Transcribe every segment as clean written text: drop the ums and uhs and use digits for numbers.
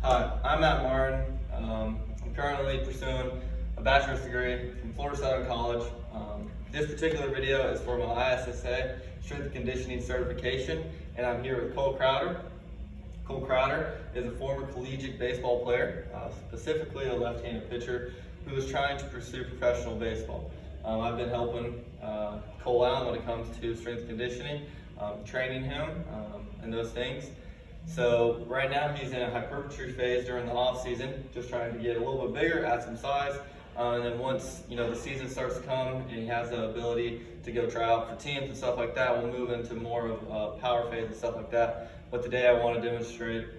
Hi, I'm Matt Martin. I'm currently pursuing a bachelor's degree from Florida Southern College. This particular video is for my ISSA Strength and Conditioning Certification, and I'm here with Cole Crowder. Cole Crowder is a former collegiate baseball player, specifically a left-handed pitcher who is trying to pursue professional baseball. I've been helping Cole out when it comes to strength and conditioning, training him, and those things. So right now he's in a hypertrophy phase during the off season, just trying to get a little bit bigger, add some size, and then once the season starts to come and he has the ability to go try out for teams and stuff like that, we'll move into more of a power phase and stuff like that. But today I want to demonstrate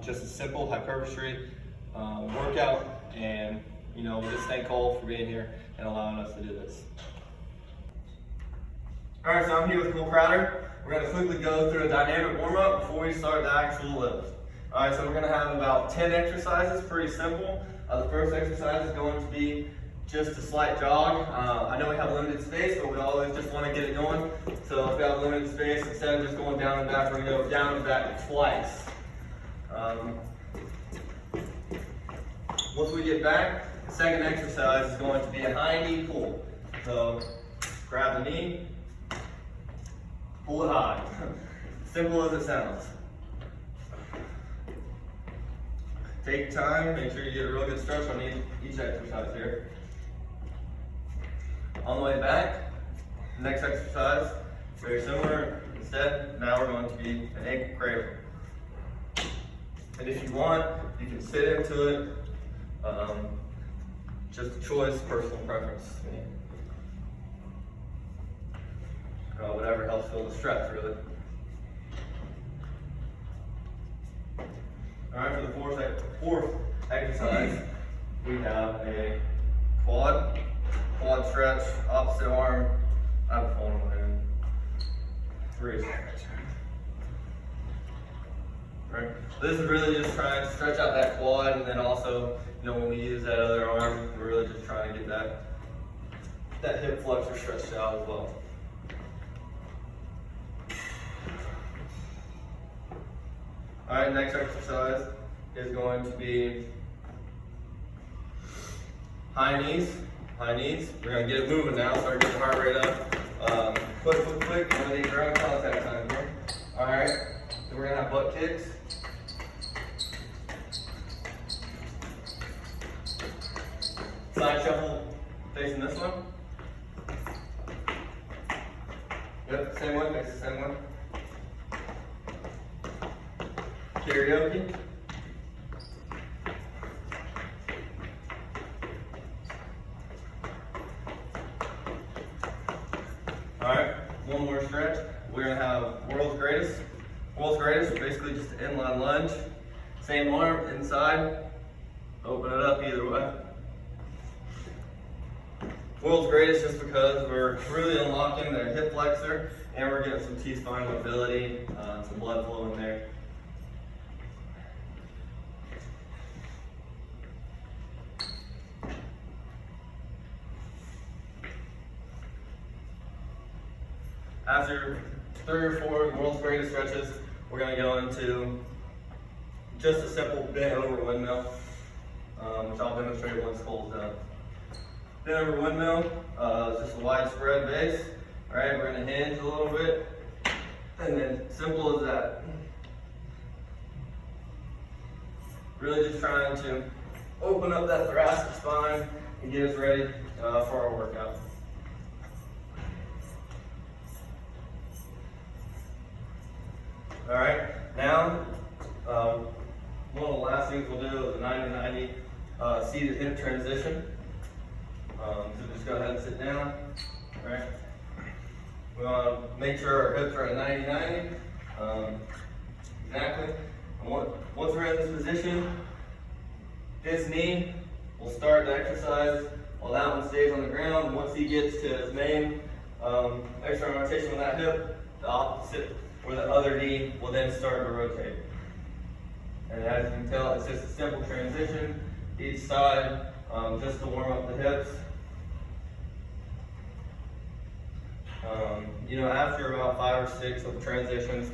just a simple hypertrophy workout, and we'll just thank Cole for being here and allowing us to do this. All right, so I'm here with Cole Crowder. We're going to quickly go through a dynamic warm-up before we start the actual lift. All right, so we're going to have about 10 exercises, pretty simple. The first exercise is going to be just a slight jog. I know we have limited space, but we always just want to get it going. So if we have limited space, instead of just going down and back, we're going to go down and back twice. Once we get back, the second exercise is going to be a high knee pull. So grab the knee, pull it high. Simple as it sounds. Take your time, make sure you get a real good stretch on each exercise here. On the way back, next exercise, very similar. Instead, now we're going to be an ankle cradle. And if you want, you can sit into it. Just a choice, personal preference. Whatever helps fill the stretch, really. All right, for the fourth exercise, we have a quad stretch, opposite arm. I have a phone in my hand. 3 seconds. Right. This is really just trying to stretch out that quad, and then also, when we use that other arm, we're really just trying to get that hip flexor stretched out as well. All right, next exercise is going to be high knees. We're going to get it moving now, start getting the heart rate up. Quick. One of these ground contact times here. All right, then we're going to have butt kicks. Side shuffle facing this one. Yep, same one, face the same one. Karaoke. All right, one more stretch. We're gonna have world's greatest. World's greatest is basically just an inline lunge. Same arm, inside. Open it up either way. World's greatest just because we're really unlocking the hip flexor and we're getting some T-spine mobility, some blood flow in there. After 3 or 4 world's greatest stretches, we're going to go into just a simple bent over windmill, which I'll demonstrate once Cole's done. Bent over windmill, just a wide spread base. All right, we're going to hinge a little bit, and then simple as that. Really just trying to open up that thoracic spine and get us ready for our workout. All right, now one of the last things we'll do is a 90-90 seated hip transition. So just go ahead and sit down. All right. We want to make sure our hips are at 90-90. Exactly. And once we're in this position, this knee will start the exercise while that one stays on the ground. Once he gets to his main external rotation on that hip, the opposite, where the other knee will then start to rotate. And as you can tell, it's just a simple transition each side, just to warm up the hips. After about 5 or 6 of the transitions,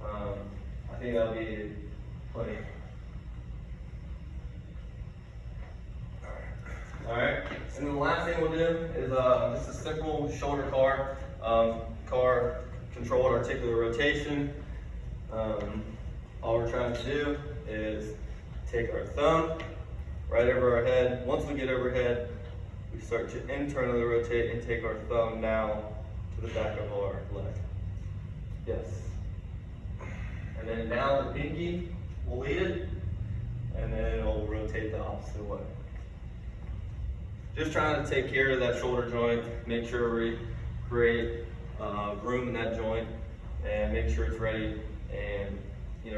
I think that'll be plenty. All right, and then the last thing we'll do is just a simple shoulder car, controlled articular rotation. All we're trying to do is take our thumb right over our head. Once we get overhead, we start to internally rotate and take our thumb now to the back of our leg. Yes. And then now the pinky will lead it, and then it'll rotate the opposite way. Just trying to take care of that shoulder joint, make sure we create room in that joint, and make sure it's ready and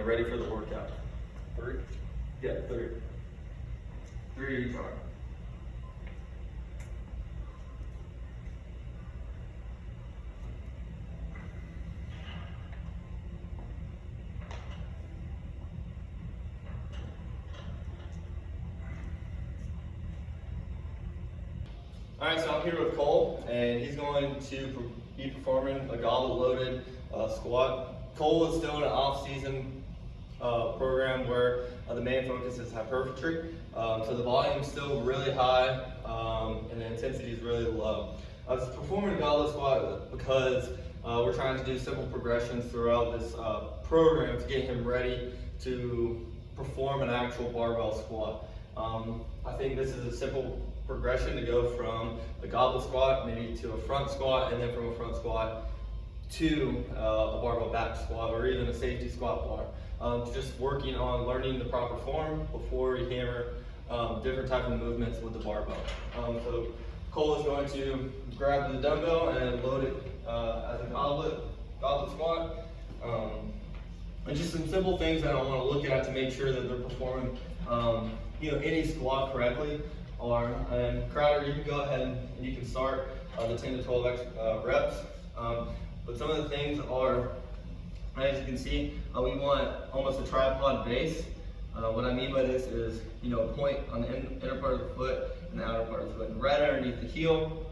ready for the workout. 3? Yeah, 3. 3 each arm. All right, so I'm here with Cole, and he's going to be performing a goblet-loaded squat. Cole is still in an off-season program where the main focus is hypertrophy. So the volume is still really high, and the intensity is really low. I was performing a goblet squat because we're trying to do simple progressions throughout this program to get him ready to perform an actual barbell squat. I think this is a simple progression to go from a goblet squat maybe to a front squat, and then from a front squat to a barbell back squat, or even a safety squat bar. Just working on learning the proper form before we hammer different type of movements with the barbell. So Cole is going to grab the dumbbell and load it as a goblet squat. And just some simple things that I want to look at to make sure that they're performing any squat correctly. And Crowder, you can go ahead and you can start the 10 to 12 reps. But some of the things are, as you can see, we want almost a tripod base. What I mean by this is, a point on the inner part of the foot and the outer part of the foot, and right underneath the heel.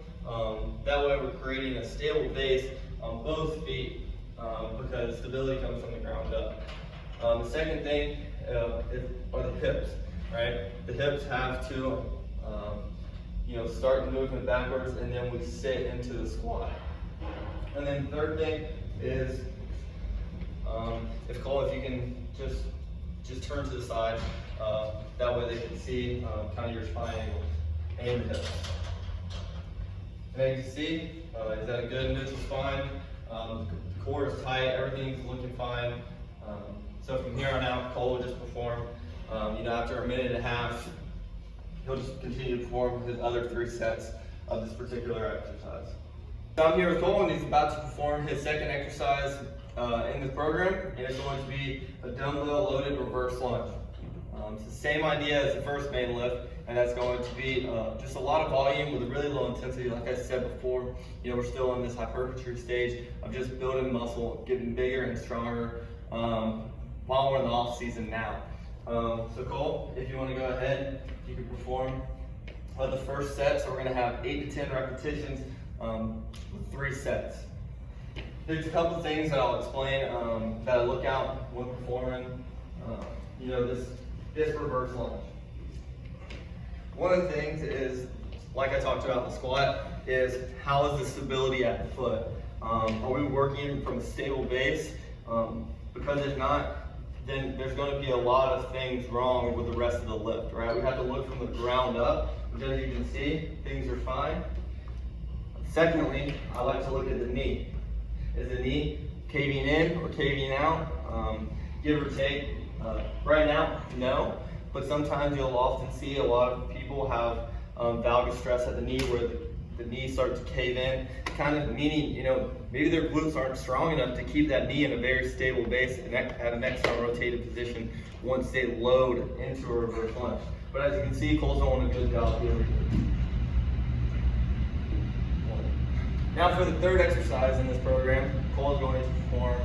That way we're creating a stable base on both feet because stability comes from the ground up. The second thing are the hips, right? The hips have to start the movement backwards, and then we sit into the squat. And then third thing is, if you can just turn to the side, that way they can see kind of your spine angle and the hips. And as you can see, is that a good neutral spine? The core is tight, everything's looking fine. So from here on out, Cole will just perform. After a minute and a half, he'll just continue to perform his other 3 sets of this particular exercise. So I'm here with Cole, and he's about to perform his second exercise in the program, and it's going to be a dumbbell loaded reverse lunge. It's the same idea as the first main lift, and that's going to be just a lot of volume with a really low intensity. Like I said before, we're still in this hypertrophy stage of just building muscle, getting bigger and stronger while we're in the off season now. So Cole, if you want to go ahead, you can perform the first set. So we're going to have 8 to 10 repetitions with 3 sets. There's a couple things that I'll explain that I look out when performing this reverse lunge. One of the things is, like I talked about in the squat, is how is the stability at the foot? Are we working from a stable base? Because if not, then there's going to be a lot of things wrong with the rest of the lift, right? We have to look from the ground up, which, as you can see, things are fine. Secondly, I like to look at the knee. Is the knee caving in or caving out? Give or take. Right now, no, but sometimes you'll often see a lot of people have valgus stress at the knee, where the knee starts to cave in, kind of meaning, maybe their glutes aren't strong enough to keep that knee in a very stable base and at an external rotated position once they load into a reverse lunge. But as you can see, Cole's doing a good job here. Now for the third exercise in this program, Cole is going to perform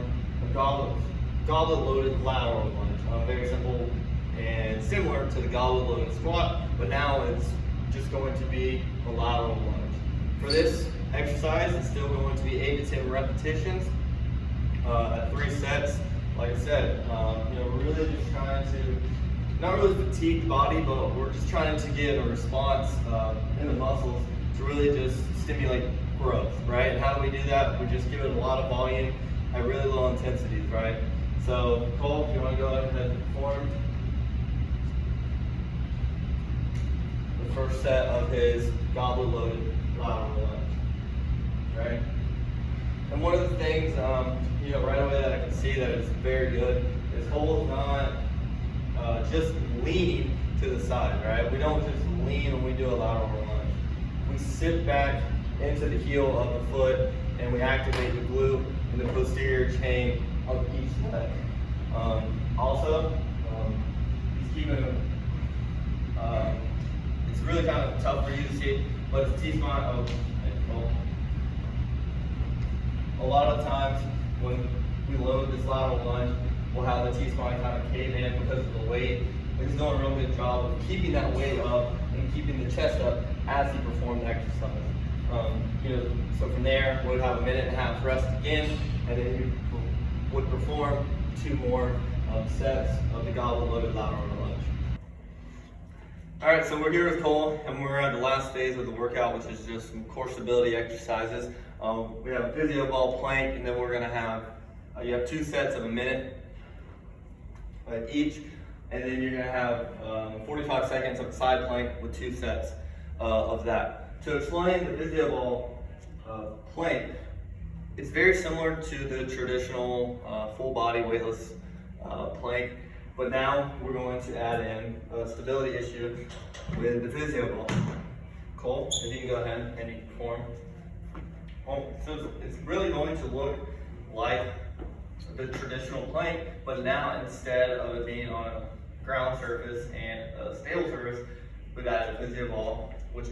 a goblet loaded lateral lunge. Very simple and similar to the goblet loaded squat, but now it's just going to be a lateral lunge. For this exercise, it's still going to be 8 to 10 repetitions at 3 sets. Like I said, we're really just trying to not really fatigued body, but we're just trying to get a response in the muscles to really just stimulate growth, right? And how do we do that? We just give it a lot of volume at really low intensities, right? So Cole, if you want to go ahead and perform the first set of his goblet loaded lateral lunge, right? And one of the things, right away that I can see that is very good is Cole's not just leaning to the side, right? We don't just lean when we do a lateral lunge. We sit back into the heel of the foot and we activate the glute and the posterior chain of each leg. Also, he's keeping it's really kind of tough for you to see, but it's T-spine. A lot of times when we load this lateral lunge, we'll have the T-spine kind of cave in because of the weight. But he's doing a real good job of keeping that weight up and keeping the chest up as he performs the exercise. So from there, we'll have a minute and a half rest again, and then we would perform 2 more sets of the goblet loaded lateral lunge. All right, so we're here with Cole, and we're at the last phase of the workout, which is just some core stability exercises. We have a physio ball plank, and then we're gonna have, you have 2 sets of a minute each, and then you're gonna have 45 seconds of a side plank with 2 sets of that. To explain the physio ball plank, it's very similar to the traditional full body weightless plank, but now we're going to add in a stability issue with the physio ball. Cole, if you can go ahead and you can perform. So it's really going to look like the traditional plank, but now instead of it being on a ground surface and a stable surface, we've added a physio ball, which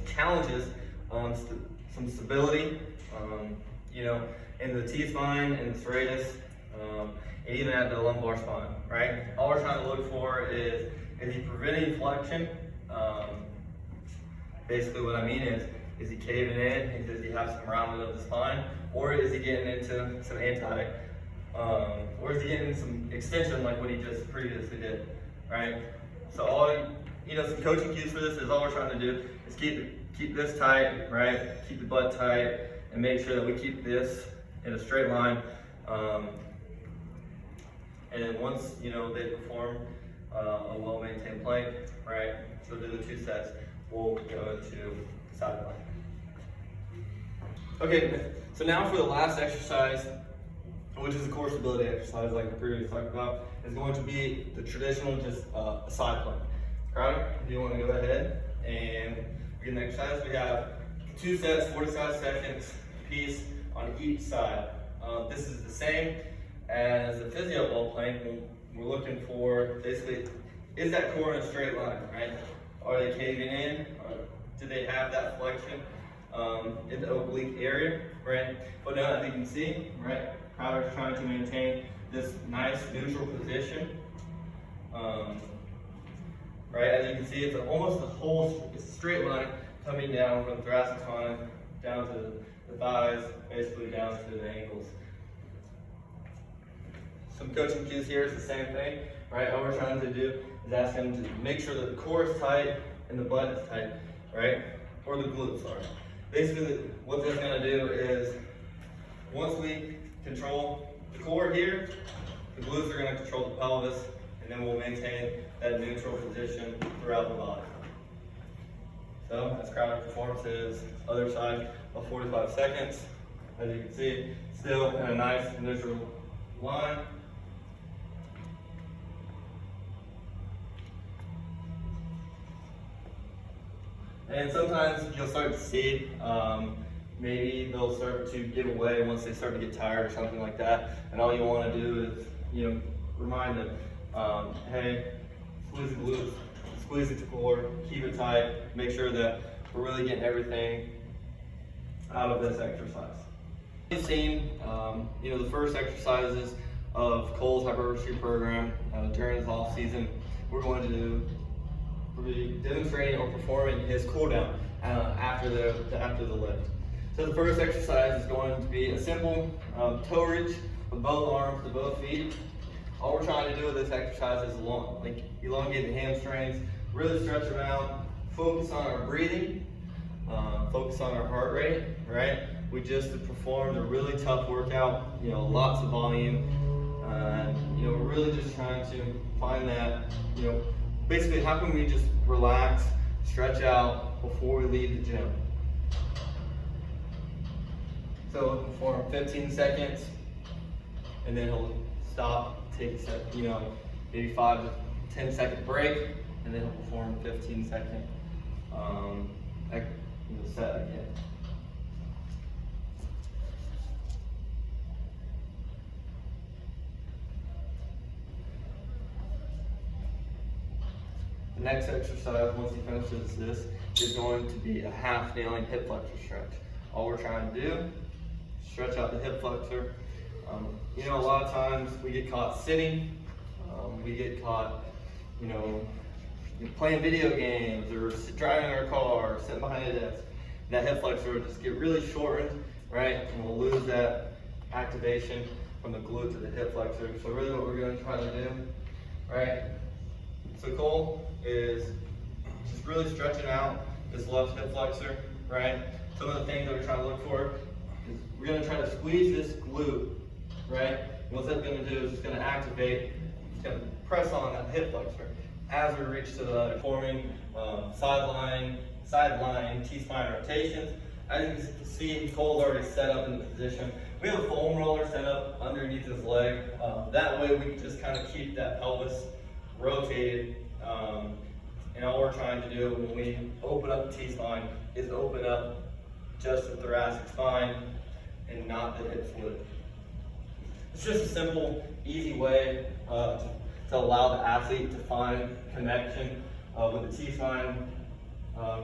challenges some stability, in the T-spine and the serratus, and even at the lumbar spine, right? All we're trying to look for is he preventing flexion? Basically what I mean is he caving in? Does he have some rounding of the spine? Or is he getting into some or is he getting some extension like what he just previously did, right? So some coaching cues for this is all we're trying to do is keep this tight, right? Keep the butt tight and make sure that we keep this in a straight line. And then once, they perform a well-maintained plank, right? So do the 2 sets, we'll go to side plank. Okay, so now for the last exercise, which is a core stability exercise like I previously talked about, is going to be the traditional just side plank. Crowder, if you want to go ahead and begin the exercise, we have 2 sets, 45 seconds apiece on each side. This is the same as the physio ball plank. We're looking for basically, is that core in a straight line, right? Are they caving in? Or do they have that flexion in the oblique area, right? But now as you can see, right, Crowder's trying to maintain this nice neutral position. Right, as you can see, it's almost the whole straight line coming down from the thoracic column down to the thighs, basically down to the ankles. Some coaching cues here is the same thing, right? All we're trying to do is ask him to make sure that the core is tight and the butt is tight, right? Or the glutes are. Basically, what that's gonna do is, once we control the core here, the glutes are gonna control the pelvis, and then we'll maintain that neutral position throughout the body. So, as Crowder performs his other side of 45 seconds, as you can see, still in a nice neutral line. And sometimes you'll start to see, maybe they'll start to give away once they start to get tired or something like that. And all you want to do is, remind them, hey, squeeze the glutes, squeeze the core, keep it tight, make sure that we're really getting everything out of this exercise. You've seen, the first exercises of Cole's hypertrophy program during his off season. We're going to do. We're demonstrating or performing his cool down after the lift. So the first exercise is going to be a simple toe reach with both arms to both feet. All we're trying to do with this exercise is elongate the hamstrings, really stretch them out, focus on our breathing, focus on our heart rate, right? We just performed a really tough workout, lots of volume, we're really just trying to find that, basically how can we just relax, stretch out before we leave the gym. So we'll perform 15 seconds, and then he'll stop, take a maybe 5 to 10 second break, and then he'll perform 15 second set again. The next exercise, once he finishes this, is going to be a half kneeling hip flexor stretch. All we're trying to do, stretch out the hip flexor. A lot of times we get caught sitting, we get caught, playing video games or driving our car, or sitting behind a desk. That hip flexor will just get really shortened, right? And we'll lose that activation from the glute to the hip flexor. So really what we're going to try to do, right? So the goal is just really stretching out this left hip flexor, right? Some of the things that we're trying to look for is we're going to try to squeeze this glute, right? And what that's going to do is it's going to activate, it's going to press on that hip flexor as we reach to the other, forming sideline T-spine rotations. As you can see, Cole's already set up in the position. We have a foam roller set up underneath his leg. That way we can just kind of keep that pelvis rotated. And all we're trying to do when we open up the T-spine is open up just the thoracic spine and not the hip flip. It's just a simple, easy way to allow the athlete to find connection with the T-spine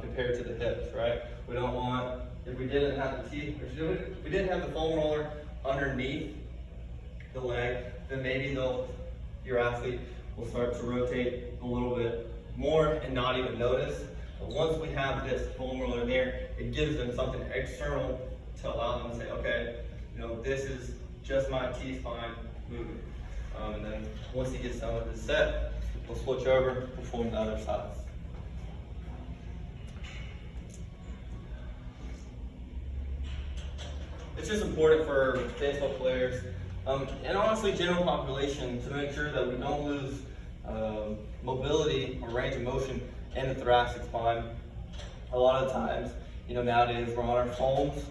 compared to the hips, right? We don't want, if we didn't have the foam roller underneath the leg, then maybe your athlete will start to rotate a little bit more and not even notice. But once we have this foam roller there, it gives them something external to allow them to say, okay, this is just my T-spine movement. And then once he gets done with his set, we'll switch over, perform the other side. It's just important for baseball players, and honestly general population, to make sure that we don't lose mobility or range of motion in the thoracic spine. A lot of times, nowadays we're on our phones,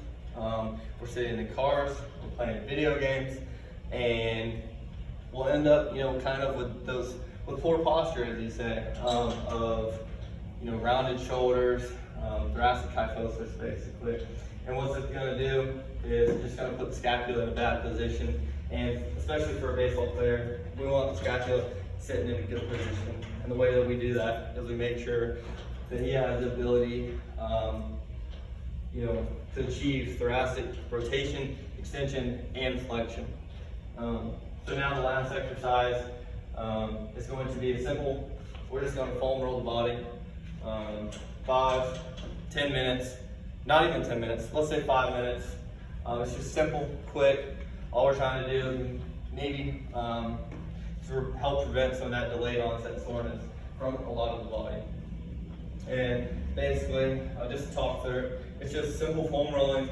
we're sitting in cars, we're playing video games, and we'll end up, kind of with poor posture, as you say, of rounded shoulders, thoracic kyphosis, basically. And what's it's going to do is it's just going to put the scapula in a bad position, and especially for a baseball player, we want the scapula sitting in a good position. And the way that we do that is we make sure that he has the ability, to achieve thoracic rotation, extension, and flexion. So now the last exercise is going to be simple. We're just going to foam roll the body, 5, 10 minutes, not even 10 minutes, let's say 5 minutes. It's just simple, quick. All we're trying to do, maybe to help prevent some of that delayed onset soreness from a lot of the body. And basically, just to talk through it, it's just simple foam rolling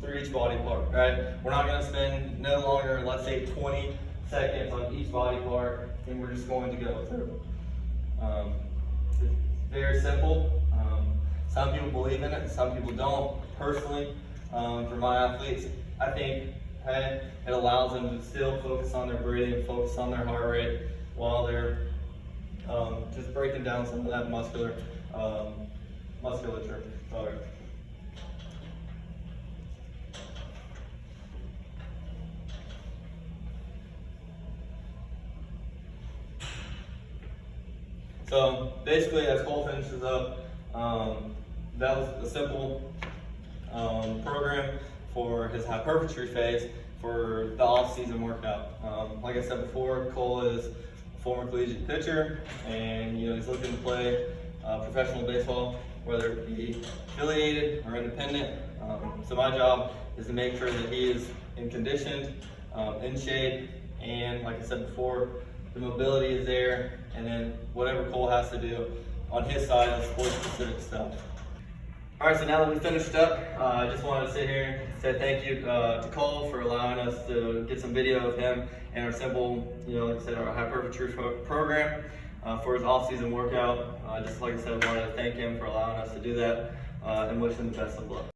through each body part, right? We're not going to spend no longer, let's say 20 seconds on each body part, and we're just going to go through. It's very simple. Some people believe in it, some people don't. Personally, for my athletes, I think it allows them to still focus on their breathing, focus on their heart rate while they're just breaking down some of that musculature. Sorry. So basically, as Cole finishes up, that was a simple program for his hypertrophy phase for the off-season workout. Like I said before, Cole is a former collegiate pitcher, and he's looking to play professional baseball, whether it be affiliated or independent. So my job is to make sure that he is in condition, in shape, and like I said before, the mobility is there, and then whatever Cole has to do on his side of sports-specific stuff. All right, so now that we finished up, I just wanted to sit here and say thank you to Cole for allowing us to get some video of him and our simple, like I said, our hypertrophy program for his off-season workout. Just like I said, I wanted to thank him for allowing us to do that and wish him the best of luck.